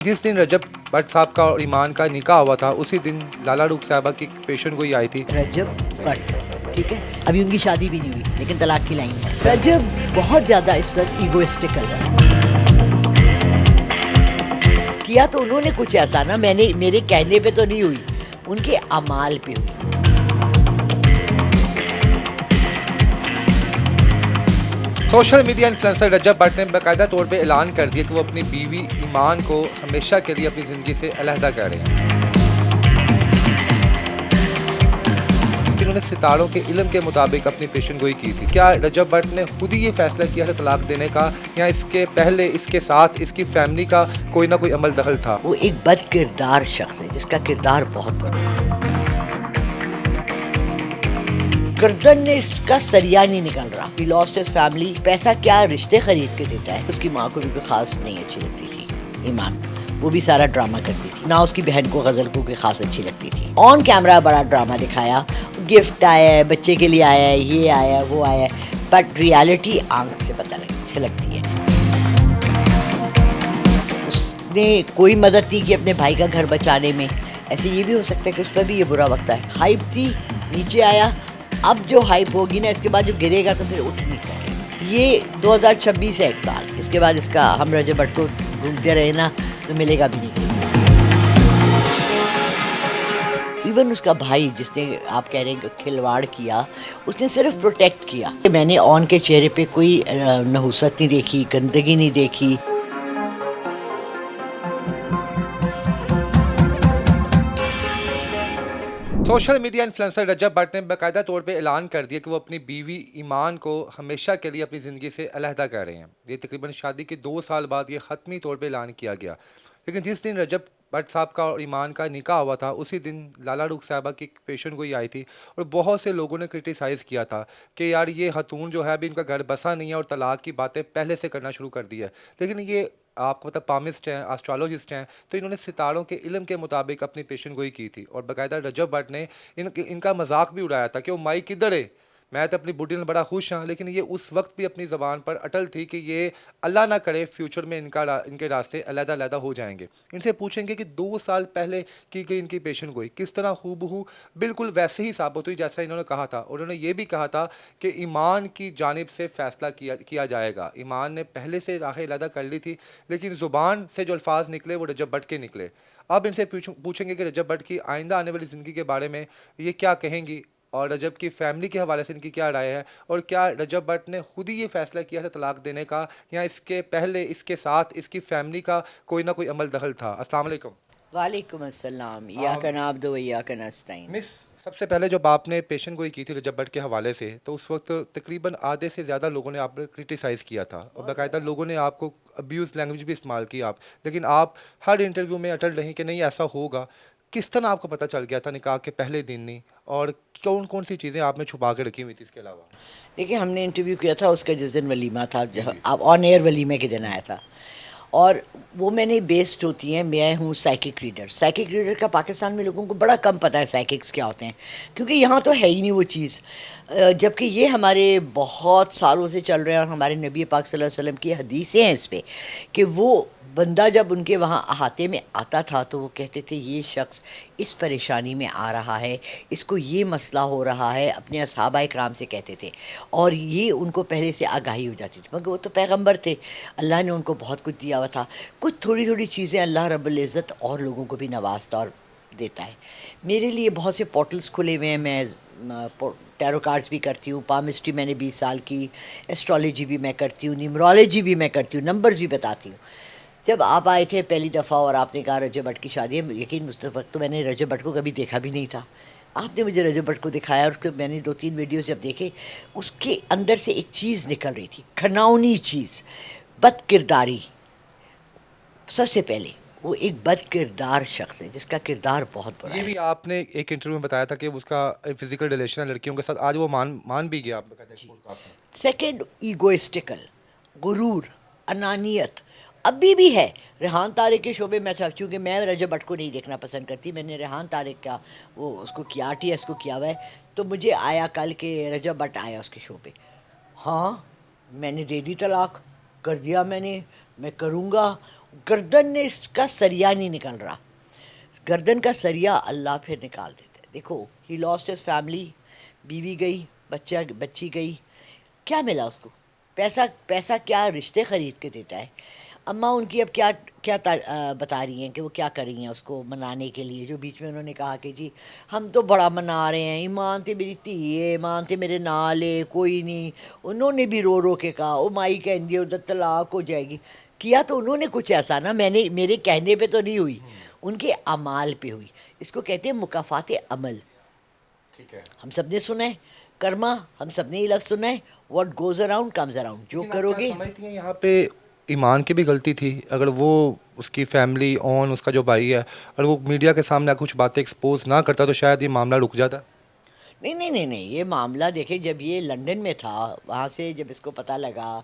जिस दिन रजब भट्ट साहब का और ईमान का निकाह हुआ था उसी दिन लाला रुख साहबा की पेशन गोई आई थी। रजब भट्ट, ठीक है, अभी उनकी शादी भी नहीं हुई लेकिन तलाक की लाइन है। रजब बहुत ज्यादा इस वक्त ईगोइस्टिकल है। किया तो उन्होंने कुछ ऐसा ना, मैंने मेरे कहने पे तो नहीं हुई, उनके अमाल पे हुई। सोशल मीडिया इन्फ्लुएंसर रजब भट्ट ने बाकायदा तौर पे ऐलान कर दिया कि वो अपनी बीवी ईमान को हमेशा के लिए अपनी ज़िंदगी से अलहदा कर रहे हैं। इन्होंने सितारों के इल्म के मुताबिक अपनी पेशन गोई की थी। क्या रजब भट्ट ने खुद ही ये फैसला किया था तलाक देने का, या इसके पहले इसके साथ इसकी फैमिली का कोई ना कोई अमल दखल था? वो एक बद किरदार शख्स है जिसका किरदार बहुत बड़ा। गर्दन ने इसका सरिया नहीं निकल रहा। He lost his family। पैसा क्या रिश्ते खरीद के देता है। उसकी माँ को भी कोई खास नहीं अच्छी लगती थी ईमान, वो भी सारा ड्रामा करती थी ना। उसकी बहन को गजल को कोई खास अच्छी लगती थी। ऑन कैमरा बड़ा ड्रामा दिखाया, गिफ्ट आया है, बच्चे के लिए आया है, ये आया है, वो आया है, बट रियलिटी आंख से पता छलकती है। उसने कोई मदद नहीं की अपने भाई का घर बचाने में। ऐसे ये भी हो सकता है कि उस पर भी ये बुरा वक्त है। हाइप थी, नीचे आया, अब जो हाइप होगी ना इसके बाद जो गिरेगा तो फिर उठ नहीं सकेगा। ये 2026 है, एक साल, इसके बाद इसका हम रजब भट्ट को ढूंढते रहे ना तो मिलेगा भी नहीं। इवन उसका भाई जिसने आप कह रहे हैं खिलवाड़ किया, उसने सिर्फ प्रोटेक्ट किया। मैंने ऑन के चेहरे पे कोई नहुसत नहीं देखी, गंदगी नहीं देखी। सोशल मीडिया इन्फ्लुएंसर रजब भट्ट ने बाकायदा तौर पे ऐलान कर दिया कि वो अपनी बीवी ईमान को हमेशा के लिए अपनी ज़िंदगी से अलहदा कर रहे हैं। ये तकरीबन शादी के 2 साल बाद ये ख़त्मी तौर पे ऐलान किया गया। लेकिन जिस दिन रजब भट्ट साहब का और ईमान का निकाह हुआ था उसी दिन लाला रुख साहबा की पेशन गोई आई थी, और बहुत से लोगों ने क्रिटिसाइज़ किया था कि यार ये खतून जो है अभी इनका घर बसा नहीं है और तलाक की बातें पहले से करना शुरू कर दी है। लेकिन ये आपको पता पामिस्ट हैं, एस्ट्रोलॉजिस्ट हैं, तो इन्होंने सितारों के इल्म के मुताबिक अपनी पेशन गोई की थी। और बाकायदा रजब भट्ट ने इनका मजाक भी उड़ाया था कि वो माई किधर है, मैं तो अपनी बुढ़ी में बड़ा खुश हाँ। लेकिन ये उस वक्त भी अपनी ज़बान पर अटल थी कि ये अल्लाह ना करे फ्यूचर में इनके रास्ते अलहदा अलहदा हो जाएंगे। इनसे पूछेंगे कि 2 साल पहले की गई इनकी पेशन गोई किस तरह हूबहू बिल्कुल वैसे ही साबित हुई जैसा इन्होंने कहा था। और उन्होंने ये भी कहा था कि ईमान की जानिब से फ़ैसला किया जाएगा। ईमान ने पहले से राहें अलहदा कर ली थी, लेकिन ज़ुबान से जो अल्फाज निकले वो रजब भट्ट के निकले। अब इनसे पूछेंगे कि रजब भट्ट की आइंदा आने वाली ज़िंदगी के बारे में ये क्या कहेंगी, और रजब की फैमिली के हवाले से इनकी क्या राय है, और क्या रजब भट्ट ने खुद ही ये फैसला किया था तलाक देने का, या इसके पहले इसके साथ इसकी फैमिली का कोई ना कोई अमल दखल था? अस्सलाम वालेकुम। वालेकुम अस्सलाम, इय्याका नअब्दु व इय्याका नस्तईन। मिस, सबसे पहले जब आपने पेशन गोई की थी रजब भट्ट के हवाले से, तो उस वक्त तकरीबन आधे से ज़्यादा लोगों ने आप पर क्रिटिसाइज़ किया था और बाकायदा लोगों ने आपको अब्यूज़ लैंग्वेज भी इस्तेमाल की आप, लेकिन आप हर इंटरव्यू में अटल रहीं कि नहीं ऐसा होगा। किस तरह आपको पता चल गया था निकाह के पहले दिन नहीं, और कौन कौन सी चीज़ें आपने छुपा के रखी हुई थी इसके अलावा? देखिए, हमने इंटरव्यू किया था उसका जिस दिन वलीमा था, अब ऑन एयर वलीमे के दिन आया था, और वो मैंने बेस्ड होती हैं। मैं हूँ साइकिक रीडर। साइकिक रीडर का पाकिस्तान में लोगों को बड़ा कम पता है साइकिक्स क्या होते हैं, क्योंकि यहाँ तो है ही नहीं वो चीज़। जबकि ये हमारे बहुत सालों से चल रहे हैं, और हमारे नबी पाक सल्लल्लाहु अलैहि वसल्लम की हदीसें हैं इस पे कि वो बंदा जब उनके वहाँ अहाते में आता था तो वो कहते थे ये शख्स इस परेशानी में आ रहा है, इसको ये मसला हो रहा है, अपने असहाबा इकराम से कहते थे, और ये उनको पहले से आगाही हो जाती थी। मगर वो तो पैगंबर थे, अल्लाह ने उनको बहुत कुछ दिया हुआ था। कुछ थोड़ी थोड़ी चीज़ें अल्लाह रब्बुल इज़्ज़त और लोगों को भी नवाजता और देता है। मेरे लिए बहुत से पोर्टल्स खुले हुए हैं। मैं टैरो कार्ड्स भी करती हूँ, पामिस्ट्री मैंने 20 साल की, एस्ट्रोलॉजी भी मैं करती हूँ, न्यूमरोलॉजी भी मैं करती हूँ, नंबर्स भी बताती हूँ। जब आप आए थे पहली दफ़ा और आपने कहा रजब भट्ट की शादी है, यकीन उस वक्त तो मैंने रजब भट्ट को कभी देखा भी नहीं था। आपने मुझे रजब भट्ट को दिखाया और उसके मैंने 2-3 वीडियोस जब देखे, उसके अंदर से एक चीज़ निकल रही थी, घिनौनी चीज़, बद किरदारी। सबसे पहले वो एक बद किरदार शख्स है जिसका किरदार बहुत बुरा ये है। भी आपने एक इंटरव्यू में बताया था कि उसका फिजिकल रिलेशन है लड़कियों के साथ, आज वो मान भी गया आप कहते हैं पॉडकास्ट में। सेकंड, ईगोइस्टिकल, गुरूर, अनानियत अभी भी है। रेहान तारिक के शोबे में, चूँकि मैं रजब भट्ट को नहीं देखना पसंद करती, मैंने रेहान तारिक का वो उसको किया, आरटीएस को किया हुआ है, तो मुझे आया कल के रजब भट्ट आया उसके शो पे। हाँ, मैंने दे दी तलाक, कर दिया मैंने, मैं करूँगा, गर्दन ने इसका सरिया नहीं निकल रहा, गर्दन का सरिया अल्लाह फिर निकाल देता है। देखो, ही लॉस्ट हिज फैमिली, बीवी गई, बच्ची गई, क्या मिला उसको? पैसा पैसा क्या रिश्ते ख़रीद के देता है? अम्मा उनकी अब क्या क्या बता रही हैं कि वो क्या कर रही हैं उसको मनाने के लिए। जो बीच में उन्होंने कहा कि जी हम तो बड़ा मना रहे हैं, ईमान ते मेरी धी है, ईमान ते मेरे नाल है, कोई नहीं। उन्होंने भी रो रो के कहा, ओ माई कहती है उधर तलाक हो जाएगी। किया तो उन्होंने कुछ ऐसा ना, मैंने मेरे कहने पे तो नहीं हुई, उनके अमाल पे हुई। इसको कहते हैं मुकाफात अमल। ठीक है। हम सब ने सुना है कर्मा, हम सब ने ये लफ्ज़ सुना है, what goes around comes around. जो लेकिन आप क्या करोगे। समझती हैं यहाँ पे ईमान की भी गलती थी? अगर वो उसकी फैमिली ऑन उसका जो भाई है और वो मीडिया के सामने कुछ बातें एक्सपोज ना करता तो शायद ये मामला रुक जाता। नहीं नहीं नहीं नहीं, ये मामला देखिए, जब ये लंदन में था, वहाँ से जब इसको पता लगा,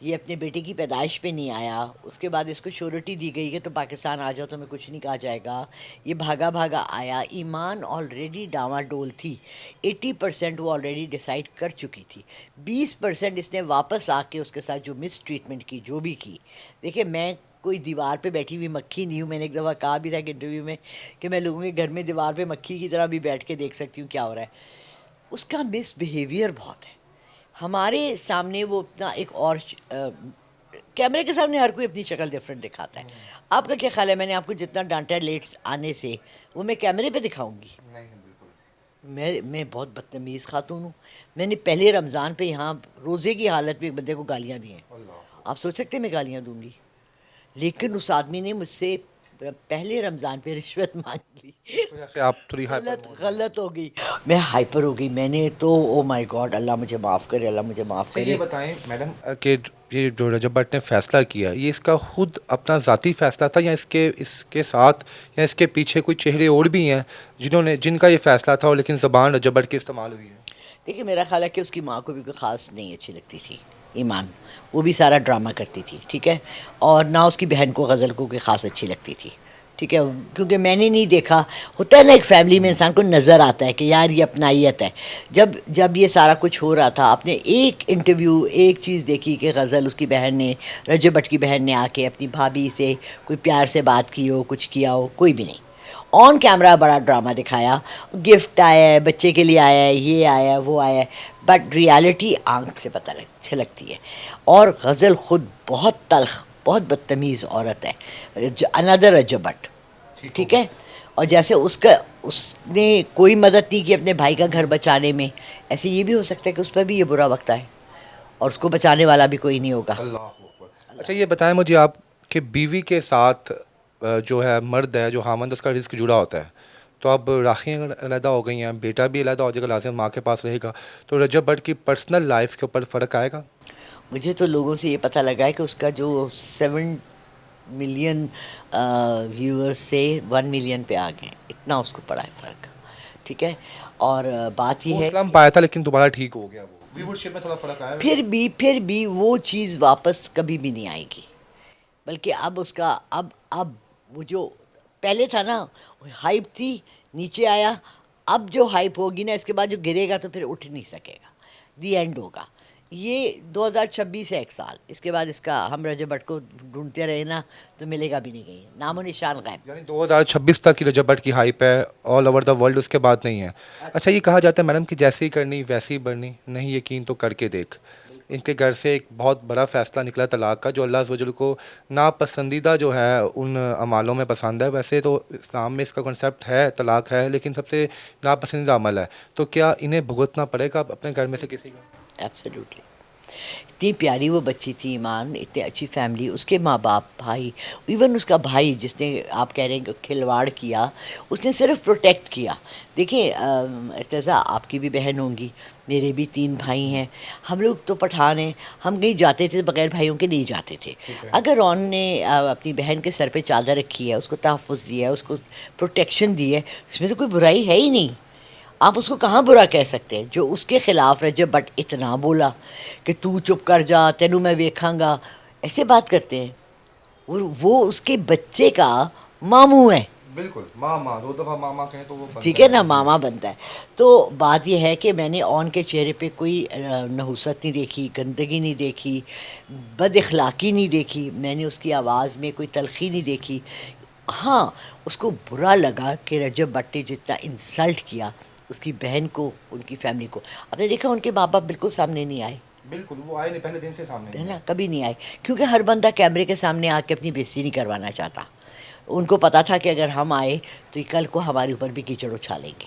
ये अपने बेटे की पैदाइश पे नहीं आया, उसके बाद इसको श्योरिटी दी गई कि तो पाकिस्तान आ जाओ, तुम्हें कुछ नहीं कहा जाएगा। ये भागा भागा आया, ईमान ऑलरेडी डामाडोल थी, 80% वो ऑलरेडी डिसाइड कर चुकी थी, 20% इसने वापस आके उसके साथ जो मिस ट्रीटमेंट की, जो भी की। देखिए, मैं कोई दीवार पे बैठी हुई मक्खी नहीं हूँ। मैंने एक दफ़ा कहा भी था कि इंटरव्यू में कि मैं लोगों के घर में दीवार पे मक्खी की तरह भी बैठ के देख सकती हूँ क्या हो रहा है। उसका मिस बिहेवियर बहुत है। हमारे सामने वो अपना एक और कैमरे के सामने हर कोई अपनी शक्ल डिफरेंट दिखाता है। आपका क्या ख्याल है, मैंने आपको जितना डांटा लेट आने से, वो मैं कैमरे पे दिखाऊंगी? नहीं बिल्कुल। मैं बहुत बदतमीज़ खातून हूँ। मैंने पहले रमज़ान पे यहाँ रोज़े की हालत में एक बंदे को गालियाँ दी हैं। आप सोच सकते हैं मैं गालियाँ दूंगी? लेकिन उस आदमी ने मुझसे पहले रमज़ान पे रिश्वत मांग ली। इस वजह से आप थोड़ी गलत हो गई, मैं हाइपर हो गई। मैंने तो ओ माय गॉड, अल्लाह मुझे माफ़ करे, अल्लाह मुझे माफ़ अच्छा ये करे। बताएं मैडम कि ये जो रजब भट्ट ने फैसला किया ये इसका खुद अपना ज़ाती फैसला था या इसके साथ या इसके पीछे कोई चेहरे और भी हैं जिनका ये फैसला था और लेकिन ज़बान रजब भट्ट की इस्तेमाल हुई है? देखिए, मेरा ख्याल है कि उसकी माँ को भी कोई ख़ास नहीं अच्छी लगती थी ईमान, वो भी सारा ड्रामा करती थी, ठीक है। और ना उसकी बहन को गज़ल को कोई ख़ास अच्छी लगती थी, ठीक है। क्योंकि मैंने नहीं देखा, होता है ना एक फैमिली में इंसान को नज़र आता है कि यार ये अपनाइयत है। जब जब ये सारा कुछ हो रहा था, आपने एक इंटरव्यू, एक चीज़ देखी कि गज़ल उसकी बहन ने, रजब भट्ट की बहन ने आके अपनी भाभी से कोई प्यार से बात की हो, कुछ किया हो? कोई भी नहीं। ऑन कैमरा बड़ा ड्रामा दिखाया, गिफ्ट आया है, बच्चे के लिए आया है, ये आया है, वो आया है, बट रियलिटी आंख से पता छलकती है। और गज़ल ख़ुद बहुत तल्ख़, बहुत बदतमीज़ औरत है, अनदर रजब भट्ट, ठीक है। और जैसे उसने कोई मदद नहीं की अपने भाई का घर बचाने में, ऐसे ये भी हो सकता है कि उस पर भी ये बुरा वक्त आए और उसको बचाने वाला भी कोई नहीं होगा। अल्लाह अकबर। अच्छा ये बताएं मुझे आप कि बीवी के साथ जो है मर्द है जो हामंद उसका रिस्क जुड़ा होता है, तो अब राखियाँ अलहदा हो गई हैं, बेटा भी अलहदा हो जाएगा, लाजिम माँ के पास रहेगा, तो रजब भट्ट की पर्सनल लाइफ के ऊपर फ़र्क आएगा? मुझे तो लोगों से ये पता लगा है कि उसका जो 7 मिलियन व्यूअर्स से 1 मिलियन पे आ गए, इतना उसको पड़ा है फ़र्क, ठीक है। और बात ये वो है, इस्लाम पाया था लेकिन दोबारा ठीक हो गया, वो व्यूअरशिप में थोड़ा फ़र्क आया। फिर भी वो चीज़ वापस कभी भी नहीं आएगी। बल्कि अब उसका अब वो जो पहले था ना, हाइप थी, नीचे आया। अब जो हाइप होगी ना, इसके बाद जो गिरेगा तो फिर उठ नहीं सकेगा, दी एंड होगा। ये 2026 है, 1 साल, इसके बाद इसका हम रजब भट्ट को ढूंढते रहे ना तो मिलेगा भी नहीं, कहीं नामो निशान गायब। यानी 2026 तक की रजब भट्ट की हाइप है ऑल ओवर द वर्ल्ड, उसके बाद नहीं है। अच्छा ये कहा जाता है मैडम कि जैसी करनी वैसी बढ़नी, नहीं यकीन तो करके देख। इनके घर से एक बहुत बड़ा फ़ैसला निकला तलाक़ का, जो अल्लाह अज़्ज़ वजल को नापसंदीदा जो है उन अमालों में पसंद है। वैसे तो इस्लाम में इसका कॉन्सेप्ट है, तलाक़ है, लेकिन सबसे नापसंदीदा अमल है। तो क्या इन्हें भुगतना पड़ेगा अपने घर में से किसी का? एब्सोल्युटली। इतनी प्यारी वो बच्ची थी ईमान, इतनी अच्छी फैमिली, उसके माँ बाप, भाई, इवन उसका भाई जिसने आप कह रहे हैं कि खिलवाड़ किया, उसने सिर्फ प्रोटेक्ट किया। देखिए इर्तज़ा आपकी भी बहन होंगी, मेरे भी 3 भाई हैं, हम लोग तो पठान हैं, हम कहीं जाते थे बग़ैर भाइयों के नहीं जाते थे। अगर रॉन ने अपनी बहन के सर पे चादर रखी है, उसको तहफ़्फ़ुज़ दिया है, उसको प्रोटेक्शन दी है, इसमें तो कोई बुराई है ही नहीं। आप उसको कहाँ बुरा कह सकते हैं? जो उसके ख़िलाफ़ रजब भट्ट इतना बोला कि तू चुप कर जा, तेनू मैं वेखांगा, ऐसे बात करते हैं। वो उसके बच्चे का मामू है, بالکل ماما، دو دفعہ ماما کہیں تو وہ بنتا ٹھیک ہے نا، ماما بنتا ہے. تو بات یہ ہے کہ میں نے آن کے چہرے پہ کوئی نحوست نہیں دیکھی، گندگی نہیں دیکھی، بد اخلاقی نہیں دیکھی، میں نے اس کی آواز میں کوئی تلخی نہیں دیکھی. ہاں، اس کو برا لگا کہ رجب بٹ نے جتنا انسلٹ کیا اس کی بہن کو، ان کی فیملی کو. آپ نے دیکھا ان کے ماں باپ بالکل سامنے نہیں آئے، بالکل وہ آئے نہیں، پہلے دن سے سامنے ہے نہیں نا، آئے. کبھی نہیں آئے. کیونکہ ہر بندہ کیمرے کے سامنے آ کے اپنی بےزتی نہیں کروانا چاہتا. ان کو پتا تھا کہ اگر ہم آئے تو یہ کل کو ہمارے اوپر بھی کیچڑ اچھالیں گے.